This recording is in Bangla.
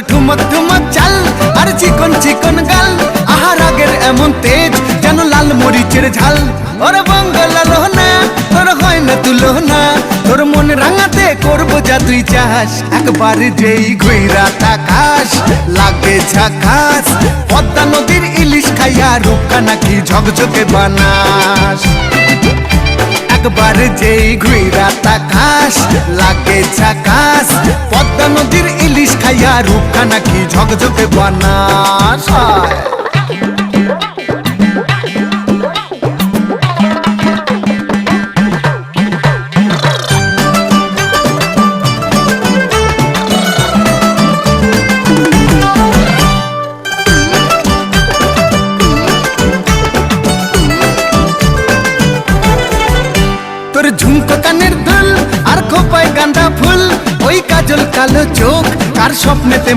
ঠুমক ঠুমক চাল আর চিকন চিকন গাল, আহা রাগের এমন তেজ যেন লাল মরিচের ঝাল। ওরে বঙ্গলাল না তোর হয় না তুলনা, তোর মন রাঙাতে করবো যা তুই চাস। একবার যেই ঘুইরা তাকাস লাগে ঝাকাস, পদ্মা নদীর ইলিশ খাইয়া রূপকা নাকি ঝকঝকে বানাস। একবার যেই ঘুইরা তাকাস লাগে ঝাকাস, পদ্মা নদীর ইলিশ খাইয়া রূপকা নাকি ঝকঝকে বানাস। তোর ঝুমকো কানের দুল আর খোপায় গাঁদা ফুল, ওই কাজল কালো চোখ কার স্বপ্নেতে